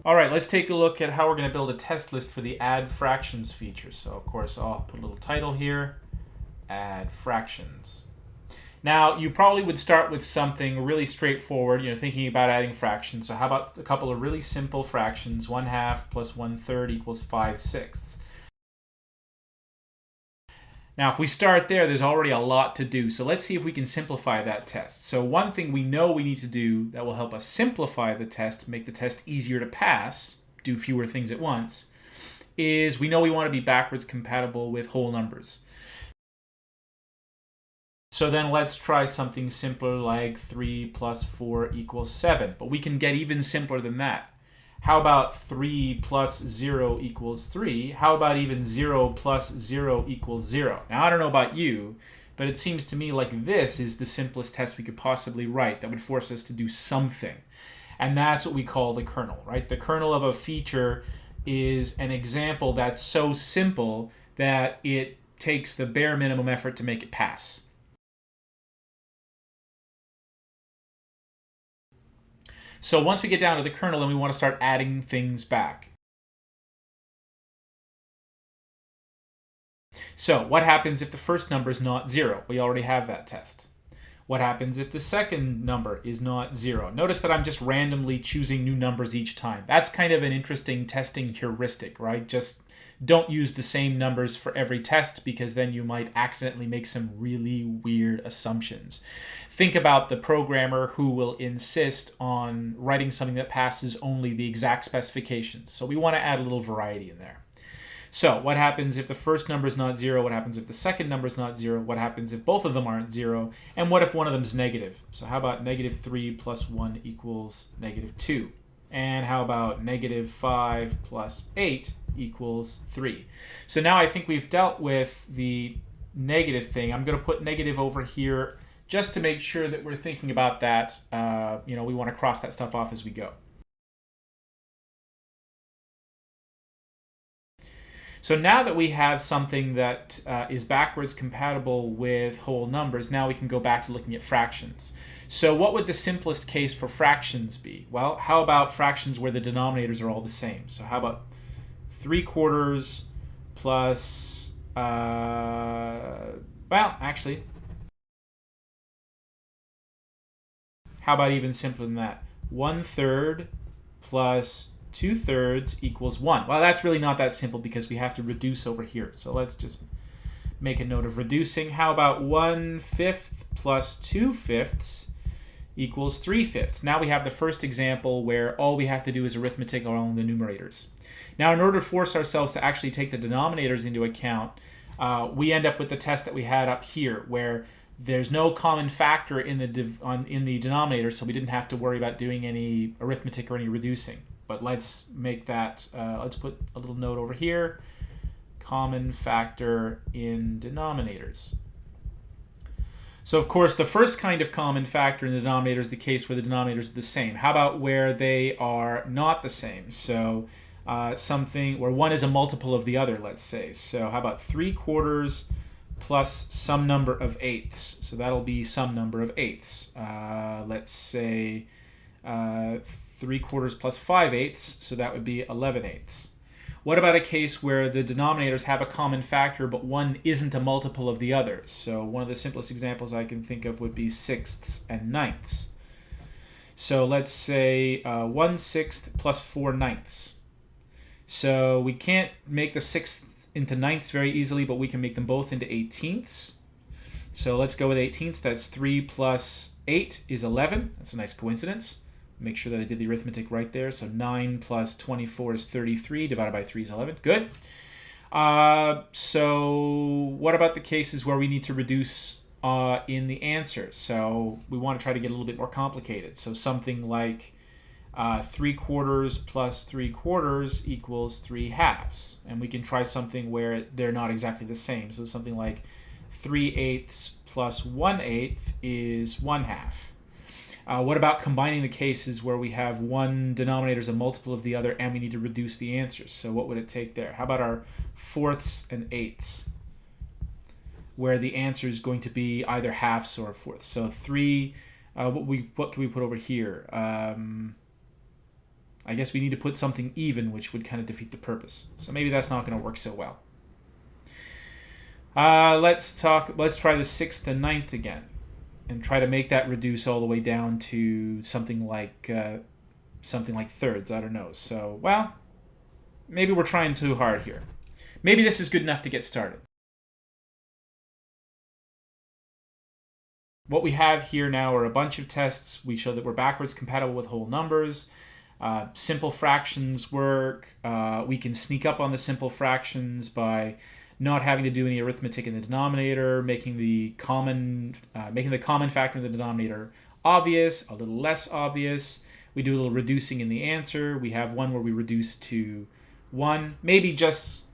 All right, let's take a look at how we're going to build a test list for the add fractions feature. So of course, I'll put a little title here, add fractions. Now, you probably would start with something really straightforward, thinking about adding fractions. So how about a couple of really simple fractions? 1/2 plus 1/3 equals 5/6. Now, if we start there, there's already a lot to do. So let's see if we can simplify that test. So one thing we know we need to do that will help us simplify the test, make the test easier to pass, do fewer things at once, is we know we want to be backwards compatible with whole numbers. So then let's try something simpler like 3 plus 4 equals 7. But we can get even simpler than that. How about 3 plus 0 equals 3? How about even 0 plus 0 equals 0? Now, I don't know about you, but it seems to me like this is the simplest test we could possibly write that would force us to do something. And that's what we call the kernel, right? The kernel of a feature is an example that's so simple that it takes the bare minimum effort to make it pass. So once we get down to the kernel, then we want to start adding things back. So what happens if the first number is not 0? We already have that test. What happens if the second number is not 0? Notice that I'm just randomly choosing new numbers each time. That's kind of an interesting testing heuristic, right? Just don't use the same numbers for every test, because then you might accidentally make some really weird assumptions. Think about the programmer who will insist on writing something that passes only the exact specifications. So we want to add a little variety in there. So what happens if the first number is not 0? What happens if the second number is not 0? What happens if both of them aren't 0? And what if one of them is negative? So how about -3 plus 1 equals -2? And how about -5 plus 8 equals 3? So now I think we've dealt with the negative thing. I'm going to put negative over here just to make sure that we're thinking about that. We want to cross that stuff off as we go. So now that we have something that is backwards compatible with whole numbers, now we can go back to looking at fractions. So what would the simplest case for fractions be? Well, how about fractions where the denominators are all the same? So how about 3/4 plus, actually, how about even simpler than that? 1/3 plus 2/3 equals 1. Well, that's really not that simple because we have to reduce over here. So let's just make a note of reducing. How about 1/5 plus 2/5 equals 3/5? Now we have the first example where all we have to do is arithmetic along the numerators. Now, in order to force ourselves to actually take the denominators into account, we end up with the test that we had up here, where there's no common factor in the denominator, so we didn't have to worry about doing any arithmetic or any reducing. But let's make that, let's put a little note over here, common factor in denominators. So of course, the first kind of common factor in the denominator is the case where the denominators are the same. How about where they are not the same? So something where one is a multiple of the other, let's say. So how about 3/4 plus some number of eighths? So that'll be some number of eighths. Let's say 3/4 plus 5/8, so that would be 11/8. What about a case where the denominators have a common factor, but one isn't a multiple of the other? So one of the simplest examples I can think of would be sixths and ninths. So let's say 1/6 plus 4/9. So we can't make the sixth into ninths very easily, but we can make them both into 18ths. So let's go with 18ths. That's 3 plus 8 is 11. That's a nice coincidence. Make sure that I did the arithmetic right there. So 9 plus 24 is 33. Divided by 3 is 11. Good. So what about the cases where we need to reduce in the answer? So we want to try to get a little bit more complicated. So something like 3/4 plus 3/4 equals 3/2. And we can try something where they're not exactly the same. So something like 3/8 plus 1/8 is 1/2. What about combining the cases where we have one denominator is a multiple of the other and we need to reduce the answers? So what would it take there? How about our fourths and eighths? where the answer is going to be either halves or fourths. So 3, what can we put over here? I guess we need to put something even, which would kind of defeat the purpose. So maybe that's not going to work so well. Let's try the 6th and 9th again, and try to make that reduce all the way down to something like thirds. I don't know. So, well, maybe we're trying too hard here. Maybe this is good enough to get started. What we have here now are a bunch of tests. We show that we're backwards compatible with whole numbers. Simple fractions work. We can sneak up on the simple fractions by not having to do any arithmetic in the denominator, making the common factor in the denominator obvious, a little less obvious. We do a little reducing in the answer. We have one where we reduce to 1. Maybe just,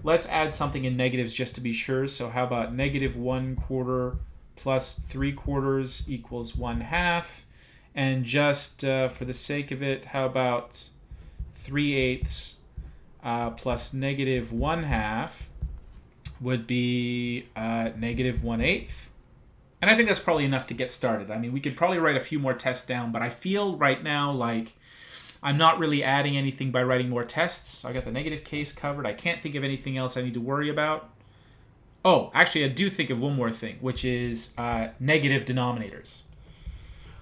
let's add something in negatives just to be sure. So how about -1/4 plus 3/4 equals 1/2? And just for the sake of it, how about 3/8 plus -1/2 would be -1/8. And I think that's probably enough to get started. I mean, we could probably write a few more tests down, but I feel right now like I'm not really adding anything by writing more tests. So I got the negative case covered. I can't think of anything else I need to worry about. Oh, actually, I do think of one more thing, which is negative denominators.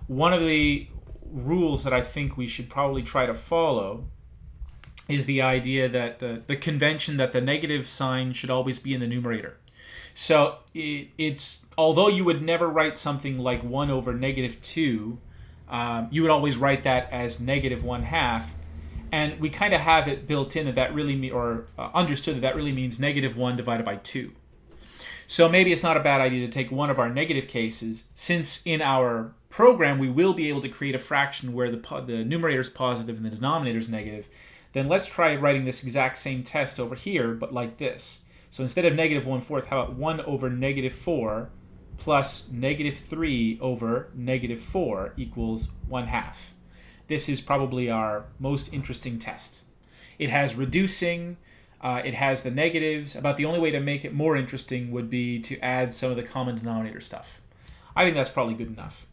One of the rules that I think we should probably try to follow is the idea that the convention that the negative sign should always be in the numerator. So it's although you would never write something like 1 over -2, you would always write that as -1/2, and we kind of have it built in that really understood that really means -1 divided by 2. So maybe it's not a bad idea to take one of our negative cases, since in our program we will be able to create a fraction where the numerator is positive and the denominator is negative. Then let's try writing this exact same test over here, but like this. So instead of -1/4, how about 1 over -4 plus -3 over -4 equals 1/2. This is probably our most interesting test. It has reducing, it has the negatives. About the only way to make it more interesting would be to add some of the common denominator stuff. I think that's probably good enough.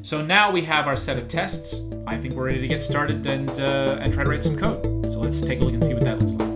So now we have our set of tests. I think we're ready to get started and try to write some code. So let's take a look and see what that looks like.